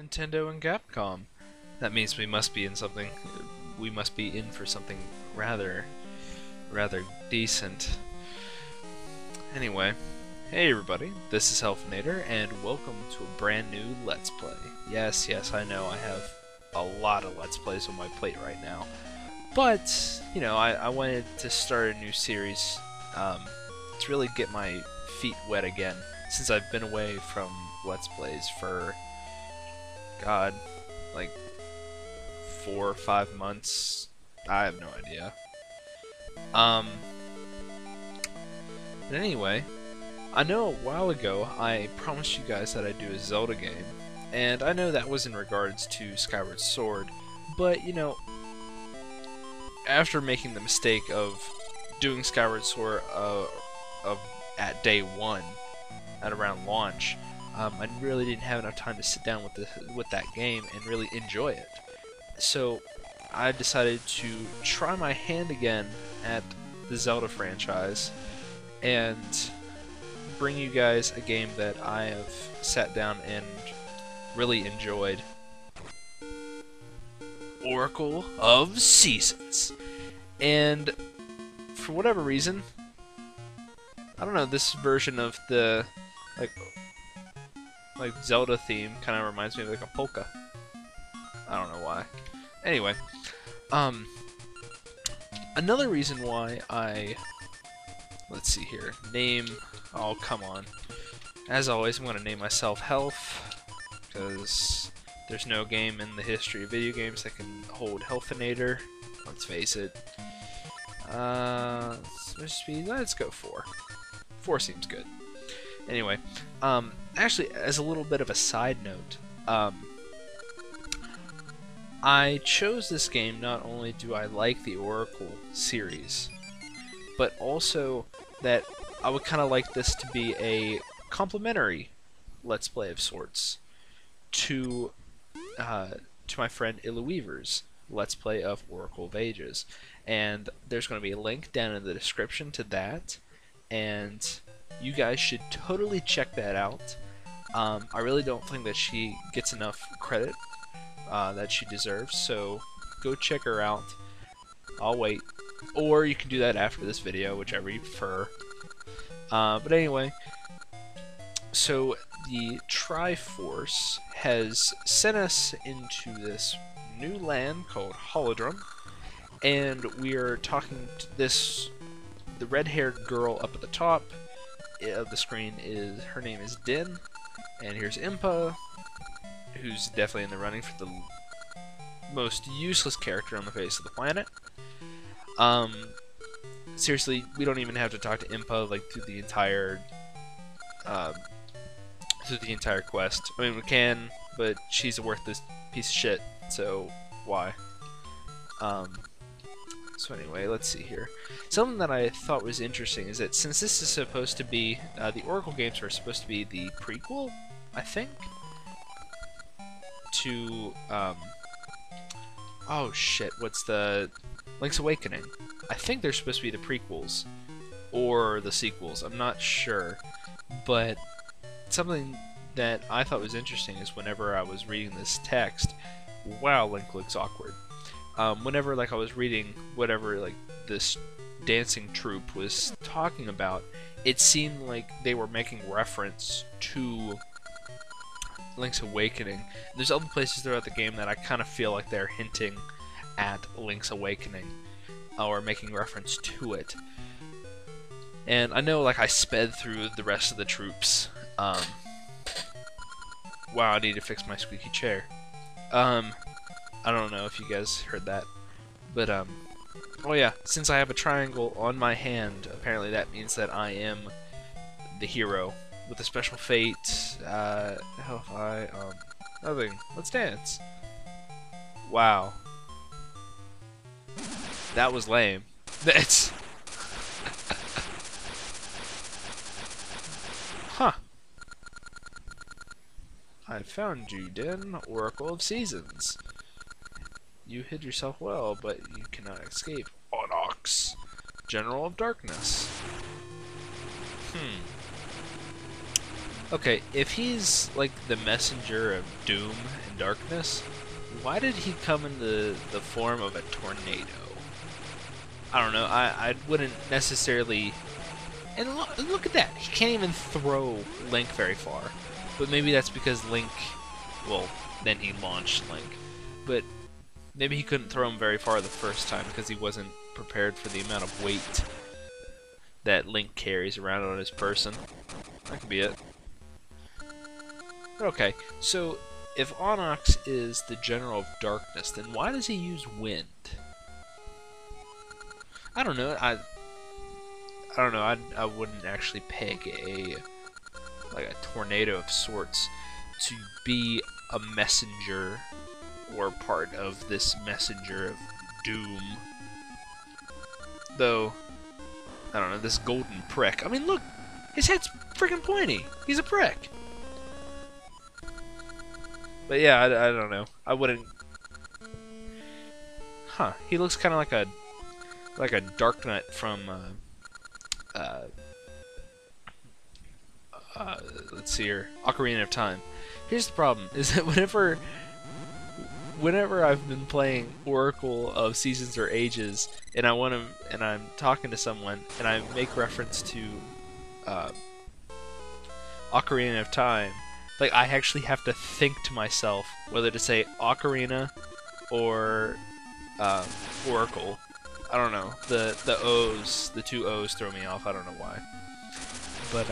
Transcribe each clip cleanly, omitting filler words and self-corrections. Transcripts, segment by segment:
Nintendo and Capcom. That means we must be in something. We must be in for something rather decent. Anyway, hey everybody, this is Helfinator, and welcome to a brand new Let's Play. Yes, I know I have a lot of Let's Plays on my plate right now, but you know, I wanted to start a new series to really get my feet wet again, since I've been away from Let's Plays for, God, like 4 or 5 months. I have no idea. But anyway, I know a while ago I promised you guys that I'd do a Zelda game, and I know that was in regards to Skyward Sword, but you know, after making the mistake of doing Skyward Sword at day 1, at around launch, I really didn't have enough time to sit down with that game and really enjoy it. So I decided to try my hand again at the Zelda franchise and bring you guys a game that I have sat down and really enjoyed. Oracle of Seasons. And for whatever reason, I don't know, this version of the like Zelda theme kind of reminds me of like a polka. I don't know why. Anyway, another reason why let's see here, oh come on. As always, I'm going to name myself Health, because there's no game in the history of video games that can hold Helfinator. Let's face it. Let's go 4. 4 seems good. Anyway, actually, as a little bit of a side note, I chose this game not only do I like the Oracle series, but also that I would kind of like this to be a complimentary Let's Play of sorts to my friend Illaweaver's Let's Play of Oracle of Ages. And there's going to be a link down in the description to that, and you guys should totally check that out. I really don't think that she gets enough credit that she deserves, so go check her out. I'll wait. Or you can do that after this video, whichever you prefer. But anyway, so the Triforce has sent us into this new land called Holodrum, and we are talking to the red-haired girl up at the top of the screen. Her name is Din, and here's Impa, who's definitely in the running for the most useless character on the face of the planet. Seriously, we don't even have to talk to Impa like through the entire quest. I mean, we can, but she's a worthless piece of shit, so why? So anyway, let's see here. Something that I thought was interesting is that since this is supposed to be the Oracle games are supposed to be the prequel, I think, to oh shit, what's the Link's Awakening? I think they're supposed to be the prequels or the sequels. I'm not sure, but something that I thought was interesting is whenever I was reading this text, wow, Link looks awkward. Whenever like I was reading whatever like this dancing troupe was talking about, it seemed like they were making reference to Link's Awakening. There's other places throughout the game that I kind of feel like they're hinting at Link's Awakening or making reference to it. And I know like I sped through the rest of the troops. Wow, I need to fix my squeaky chair. I don't know if you guys heard that, but oh yeah, since I have a triangle on my hand, apparently that means that I am the hero with a special fate. Nothing. Let's dance. Wow. That was lame. That's huh. I found you, Din, Oracle of Seasons. You hid yourself well, but you cannot escape. Onox, General of Darkness. Okay, if he's like the messenger of doom and darkness, why did he come in the form of a tornado? I don't know. I wouldn't necessarily. And look at that. He can't even throw Link very far. But maybe that's because Link. Well, then he launched Link. But maybe he couldn't throw him very far the first time because he wasn't prepared for the amount of weight that Link carries around on his person. That could be it. Okay, so if Onyx is the General of Darkness, then why does he use wind? I don't know. I don't know. I wouldn't actually peg a tornado of sorts to be a messenger or part of this messenger of doom. Though, I don't know, this golden prick. I mean, look, his head's freaking pointy. He's a prick. But yeah, I don't know. I wouldn't. Huh? He looks kind of like a Dark Knight from. Let's see here, Ocarina of Time. Here's the problem: is that whenever I've been playing Oracle of Seasons or Ages, and I'm talking to someone, and I make reference to Ocarina of Time. Like, I actually have to think to myself whether to say Ocarina or Oracle. I don't know. The O's, the two O's throw me off. I don't know why. But,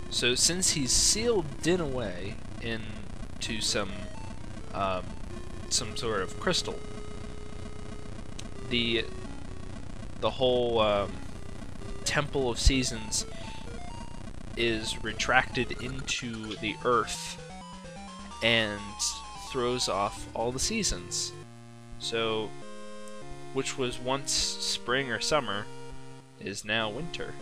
so since he's sealed Din away into some sort of crystal, the whole Temple of Seasons is retracted into the earth and throws off all the seasons. So, which was once spring or summer, is now winter.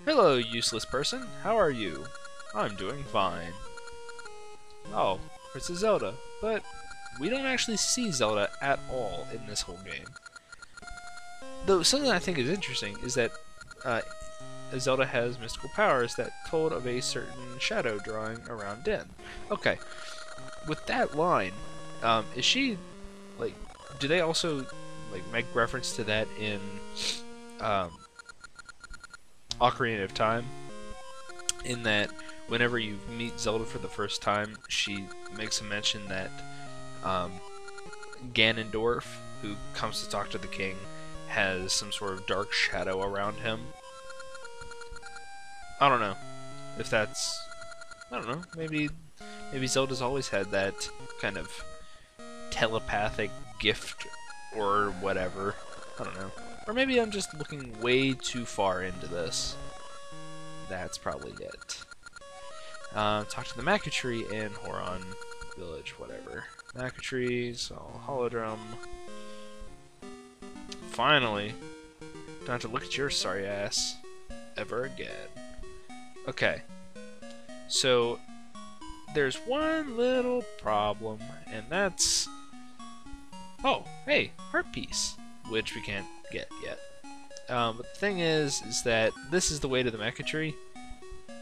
Hello, useless person. How are you? I'm doing fine. Oh, it's a Zelda, but we don't actually see Zelda at all in this whole game. Though something I think is interesting is that Zelda has mystical powers that told of a certain shadow drawing around Din. Okay, with that line, is she, like, do they also, like, make reference to that in Ocarina of Time? In that, whenever you meet Zelda for the first time, she makes a mention that Ganondorf, who comes to talk to the king, has some sort of dark shadow around him. I don't know if that's. I don't know. Maybe Zelda's always had that kind of telepathic gift or whatever. I don't know. Or maybe I'm just looking way too far into this. That's probably it. Talk to the Maca Tree in Horon Village, whatever. Maca Trees, Holodrum. Finally, don't have to look at your sorry ass ever again. Okay, so there's one little problem, and that's, oh, hey, heart piece, which we can't get yet. But the thing is that this is the way to the Maca Tree,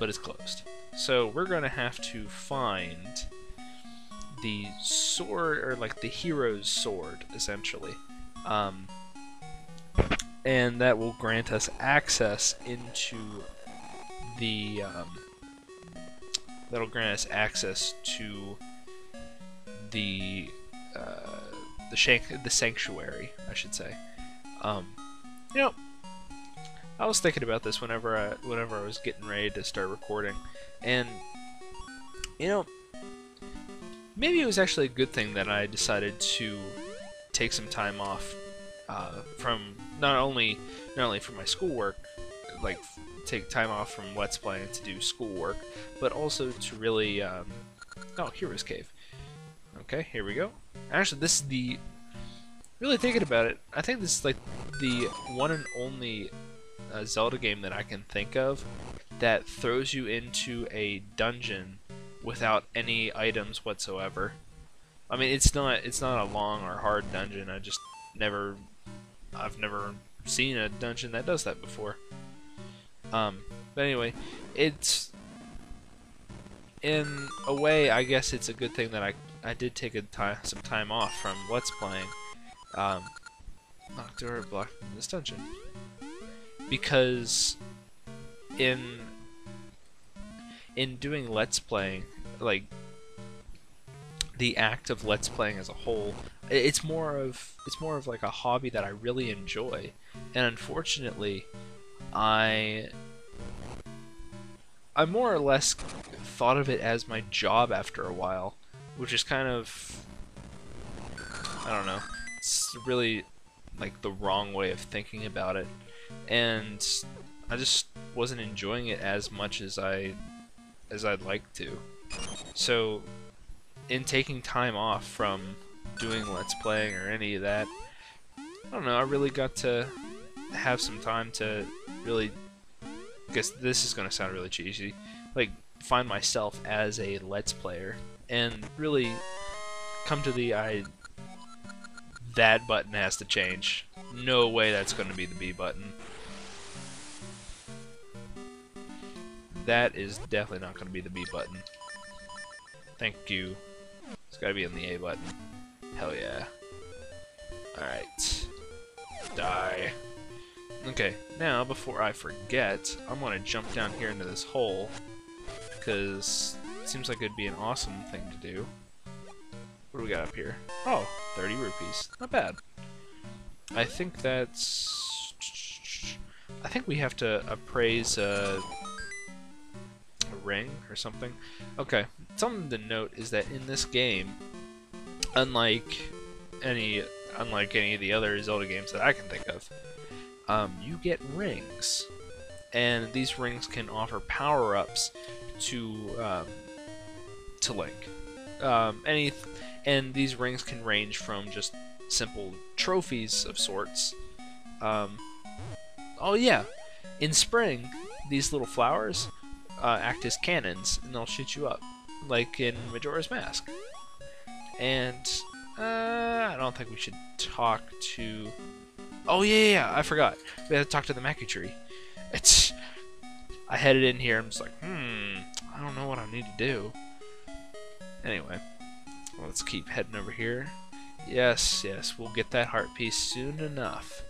but it's closed. So we're gonna have to find the sword, or like the hero's sword, essentially. And that will grant us access into the that'll grant us access to the sanctuary, I should say. You know, I was thinking about this whenever I was getting ready to start recording, and you know, maybe it was actually a good thing that I decided to take some time off from not only from my schoolwork, like take time off from Let's Play to do schoolwork, but also to really oh, Hero's Cave. Okay, here we go. Actually, this is the, really thinking about it, I think this is like the one and only Zelda game that I can think of that throws you into a dungeon without any items whatsoever. I mean, it's not a long or hard dungeon. I've never seen a dungeon that does that before. But anyway, it's in a way, I guess it's a good thing that I did take some time off from Let's Playing Nocturne Block in this dungeon, because in doing Let's Playing, like the act of Let's Playing as a whole, it's more of like a hobby that I really enjoy, and unfortunately, I more or less thought of it as my job after a while, which is kind of, I don't know, it's really like the wrong way of thinking about it, and I just wasn't enjoying it as much as I'd like to. So in taking time off from doing Let's Playing or any of that, I don't know, I really got to have some time to really, I guess this is going to sound really cheesy, like find myself as a Let's Player and really come to the that button has to change. No way that's going to be the B button. That is definitely not going to be the B button. Thank you. It's got to be in the A button. Hell yeah. Alright. Die. Okay, now before I forget, I'm going to jump down here into this hole, because it seems like it'd be an awesome thing to do. What do we got up here? Oh, 30 rupees. Not bad. I think that's... I think we have to appraise a ring or something. Okay, something to note is that in this game, unlike any of the other Zelda games that I can think of, you get rings, and these rings can offer power-ups to Link. And these rings can range from just simple trophies of sorts. Oh yeah, in spring, these little flowers act as cannons, and they'll shoot you up, like in Majora's Mask. And I don't think we should talk to... Oh yeah, I forgot. We have to talk to the Maku Tree. I headed in here, I'm just like, I don't know what I need to do. Anyway, let's keep heading over here. Yes, we'll get that heart piece soon enough.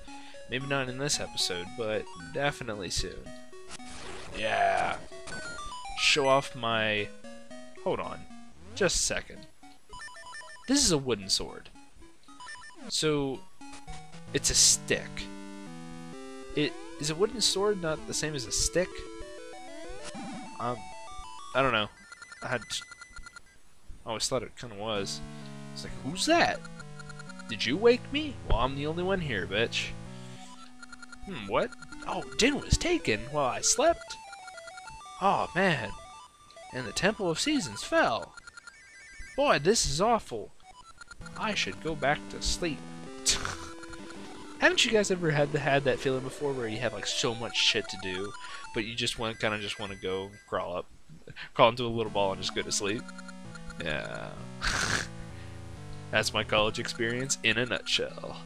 Maybe not in this episode, but definitely soon. Yeah. Show off my... Hold on. Just a second. This is a wooden sword. So, it's a stick. Is a wooden sword not the same as a stick? I don't know. I always thought it kind of was. It's like, who's that? Did you wake me? Well, I'm the only one here, bitch. What? Oh, Din was taken while I slept? Oh, man. And the Temple of Seasons fell. Boy, this is awful. I should go back to sleep. Haven't you guys ever had that feeling before, where you have like so much shit to do, but you just want to go crawl into a little ball and just go to sleep? Yeah. That's my college experience in a nutshell.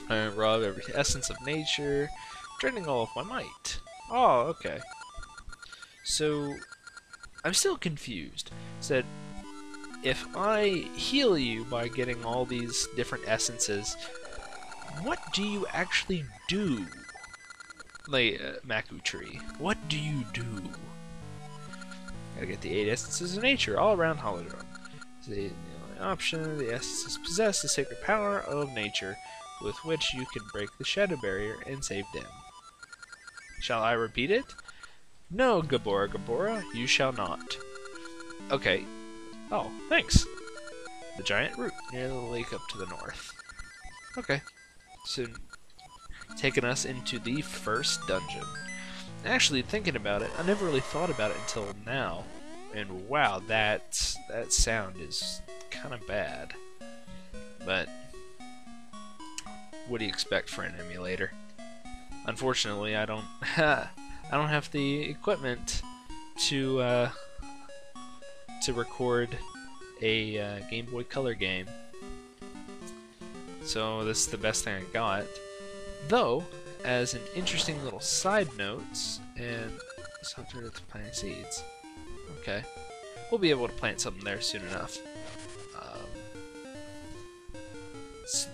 I rob every essence of nature, draining all of my might. Oh, okay. So, I'm still confused. Said, if I heal you by getting all these different essences, what do you actually do? Like, Maku Tree. What do you do? Gotta get the 8 essences of nature all around Holodrum. The only option, the essences possess the sacred power of nature, with which you can break the shadow barrier and save them. Shall I repeat it? No, Gabora, you shall not. Okay. Oh, thanks. The giant root near the lake up to the north. Okay. So, taking us into the first dungeon. Actually, thinking about it, I never really thought about it until now. And wow, that sound is kind of bad. But what do you expect for an emulator? Unfortunately, I don't have the equipment to record a Game Boy Color game. So this is the best thing I got. Though, as an interesting little side note, and something with planting seeds. Okay. We'll be able to plant something there soon enough.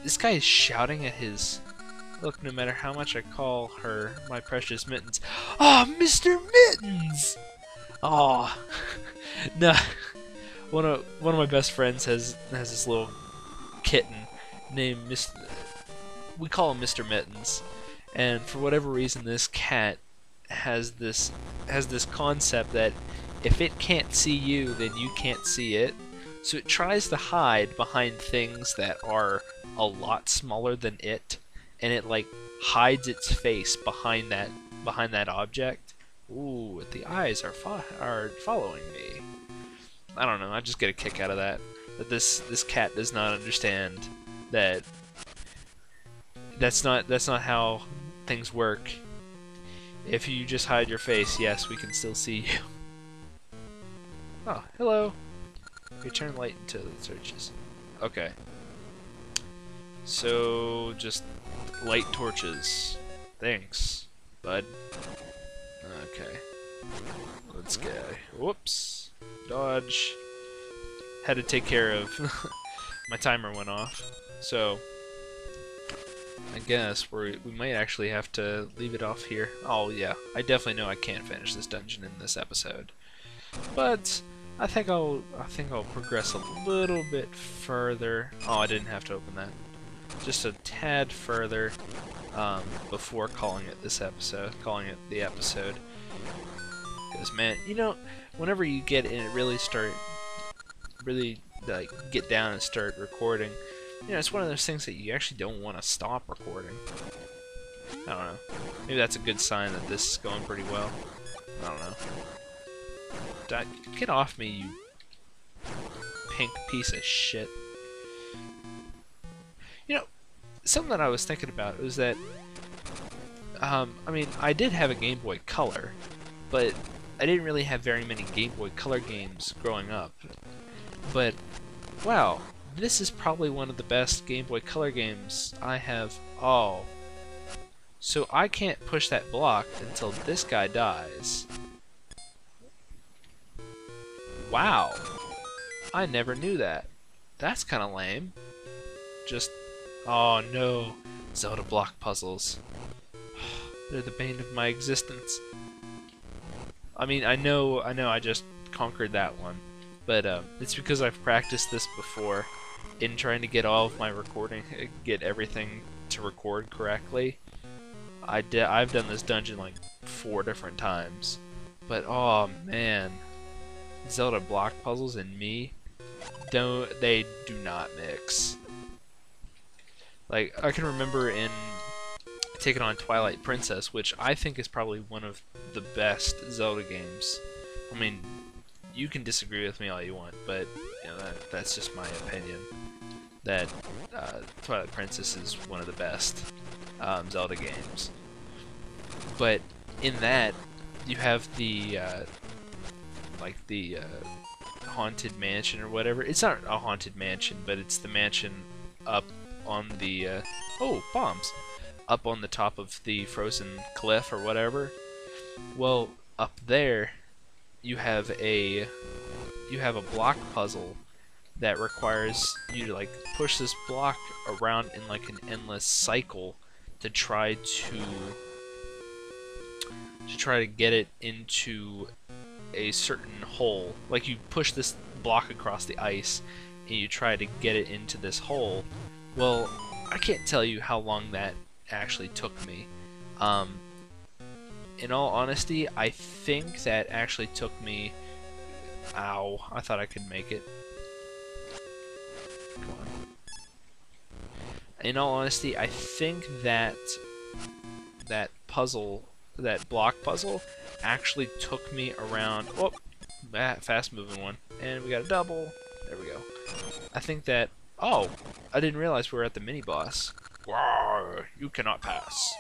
This guy is shouting at his... Look, no matter how much I call her my precious Mittens... Oh, Mr. Mittens! Oh, no. One of my best friends has this little kitten named we call him Mr. Mittens, and for whatever reason, this cat has this concept that if it can't see you, then you can't see it. So it tries to hide behind things that are a lot smaller than it, and it like hides its face behind that object. Ooh, the eyes are following me. I don't know. I just get a kick out of that. That this cat does not understand that that's not how things work. If you just hide your face, yes, we can still see you. Oh, hello. Okay, turn light into the searches. Okay. So just light torches. Thanks, bud. Okay. Let's go. Whoops. Dodge. Had to take care of... My timer went off. So... I guess we might actually have to leave it off here. Oh yeah, I definitely know I can't finish this dungeon in this episode. But... I think I'll progress a little bit further. Oh, I didn't have to open that. Just a tad further before calling it the episode. Because man, you know, whenever you get in, really like get down and start recording, you know, it's one of those things that you actually don't want to stop recording. I don't know. Maybe that's a good sign that this is going pretty well. I don't know. Get off me, you pink piece of shit. You know, something that I was thinking about was that, I mean, I did have a Game Boy Color, but I didn't really have very many Game Boy Color games growing up. But, wow, this is probably one of the best Game Boy Color games I have. Oh. So I can't push that block until this guy dies. Wow, I never knew that. That's kind of lame. Just, oh no, Zelda block puzzles. They're the bane of my existence. I mean, I know I just conquered that one, but it's because I've practiced this before in trying to get all of my recording, get everything to record correctly. I've done this dungeon like 4 different times, but oh man. Zelda block puzzles and me, do not mix. Like, I can remember in taking on Twilight Princess, which I think is probably one of the best Zelda games. I mean, you can disagree with me all you want, but you know, that's just my opinion. That Twilight Princess is one of the best Zelda games. But in that, you have the like the haunted mansion or whatever. It's not a haunted mansion, but it's the mansion up on the oh, bombs, up on the top of the frozen cliff or whatever. Well, up there you have a block puzzle that requires you to like push this block around in like an endless cycle to try to get it into a certain hole. Like, you push this block across the ice and you try to get it into this hole. Well, I can't tell you how long that actually took me. In all honesty, I think that actually took me... Ow, I thought I could make it. Come on. In all honesty, I think that block puzzle actually took me around... Oh, fast moving one. And we got a double. There we go. I think that... Oh, I didn't realize we were at the mini-boss. You cannot pass.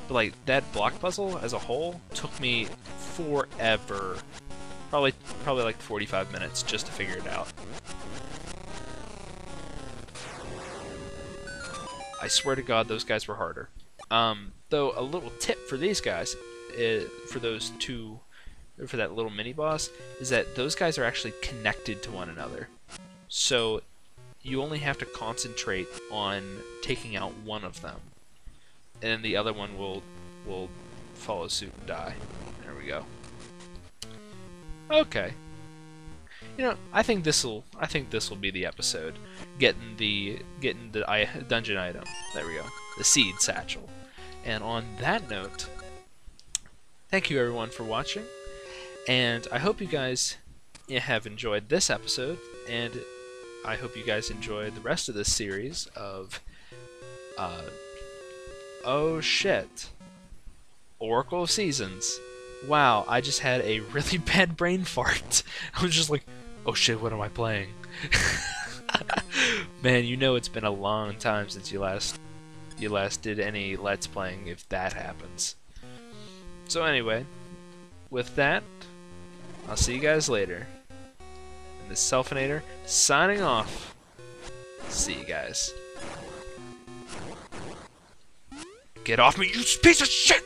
But like, that block puzzle as a whole took me forever. Probably like 45 minutes just to figure it out. I swear to God, those guys were harder. Though a little tip for these guys, for that little mini boss, is that those guys are actually connected to one another. So you only have to concentrate on taking out one of them, and then the other one will follow suit and die. There we go. Okay. You know, I think this'll be the episode. Getting the dungeon item. There we go. The seed satchel. And on that note, thank you everyone for watching, and I hope you guys have enjoyed this episode, and I hope you guys enjoyed the rest of this series of oh shit, Oracle of Seasons. Wow, I just had a really bad brain fart. I was just like, oh shit, what am I playing? Man, you know it's been a long time since you last did any Let's Playing if that happens. So anyway, with that, I'll see you guys later. And this is Helfinator signing off. See you guys. Get off me, you piece of shit!